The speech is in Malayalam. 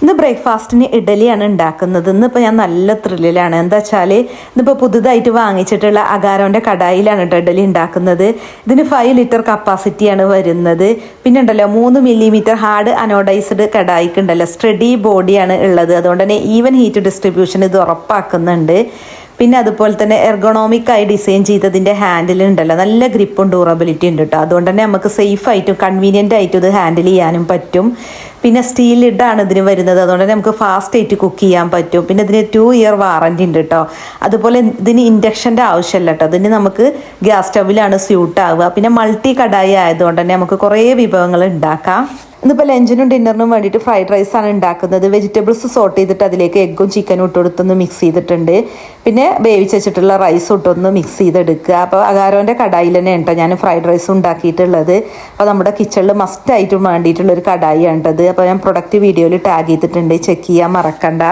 ഇന്ന് ബ്രേക്ക്ഫാസ്റ്റിന് ഇഡലിയാണ് ഉണ്ടാക്കുന്നത്. ഇന്നിപ്പോൾ ഞാൻ നല്ല ത്രില്ലിലാണ്. എന്താ വെച്ചാൽ ഇന്നിപ്പോൾ പുതുതായിട്ട് വാങ്ങിച്ചിട്ടുള്ള അഗാരോൻ്റെ കടായിലാണ് ഇഡലി ഉണ്ടാക്കുന്നത്. ഇതിന് 5 ലിറ്റർ കപ്പാസിറ്റിയാണ് വരുന്നത്. പിന്നെ ഉണ്ടല്ലോ 3 മില്ലിമീറ്റർ ഹാർഡ് അനോഡൈസ്ഡ് കടായിക്ക് ഉണ്ടല്ലോ സ്റ്റഡി ബോഡിയാണ് ഉള്ളത്. അതുകൊണ്ട് തന്നെ ഈവൻ ഹീറ്റ് ഡിസ്ട്രിബ്യൂഷൻ ഇത് ഉറപ്പാക്കുന്നുണ്ട്. പിന്നെ അതുപോലെ തന്നെ എർഗണോമിക്കായി ഡിസൈൻ ചെയ്തതിൻ്റെ ഹാൻഡിലുണ്ടല്ലോ നല്ല ഗ്രിപ്പും ഡ്യൂറബിലിറ്റി ഉണ്ട് കേട്ടോ. അതുകൊണ്ട് തന്നെ നമുക്ക് സേഫ് ആയിട്ടും കൺവീനിയൻ്റ് ആയിട്ടും ഇത് ഹാൻഡിൽ ചെയ്യാനും പറ്റും. പിന്നെ സ്റ്റീൽ ലിഡാണ് ഇതിന് വരുന്നത്. അതുകൊണ്ട് തന്നെ നമുക്ക് ഫാസ്റ്റ് ആയിട്ട് കുക്ക് ചെയ്യാൻ പറ്റും. പിന്നെ ഇതിന് 2 ഇയർ വാറൻറ്റി ഉണ്ട് കേട്ടോ. അതുപോലെ ഇതിന് ഇൻഡക്ഷൻ്റെ ആവശ്യമില്ല കേട്ടോ. ഇതിന് നമുക്ക് ഗ്യാസ് സ്റ്റവിലാണ് സ്യൂട്ട് ആവുക. പിന്നെ മൾട്ടി കടായി ആയതുകൊണ്ട് തന്നെ നമുക്ക് കുറേ വിഭവങ്ങൾ ഉണ്ടാക്കാം. ഇന്നിപ്പോൾ ലഞ്ചിനും ഡിന്നറിനും വേണ്ടിയിട്ട് ഫ്രൈഡ് റൈസാണ് ഉണ്ടാക്കുന്നത്. വെജിറ്റബിൾസ് സോട്ട് ചെയ്തിട്ട് അതിലേക്ക് എഗ്ഗും ചിക്കനും ഇട്ടുകൊടുത്തൊന്ന് മിക്സ് ചെയ്തിട്ടുണ്ട്. പിന്നെ വേവിച്ച് വെച്ചിട്ടുള്ള റൈസ് ഇട്ടൊന്ന് മിക്സ് ചെയ്തെടുക്കുക. അപ്പോൾ അഗാരോൻ്റെ കടായിൽ തന്നെ കേട്ടോ ഞാൻ ഫ്രൈഡ് റൈസ് ഉണ്ടാക്കിയിട്ടുള്ളത്. അപ്പോൾ നമ്മുടെ കിച്ചണിൽ മസ്റ്റായിട്ടും വേണ്ടിയിട്ടുള്ളൊരു കടായി ആണിട്ടത്. അപ്പോൾ ഞാൻ പ്രൊഡക്റ്റ് വീഡിയോയിൽ ടാഗ് ചെയ്തിട്ടുണ്ട്, ചെക്ക് ചെയ്യാൻ മറക്കണ്ട.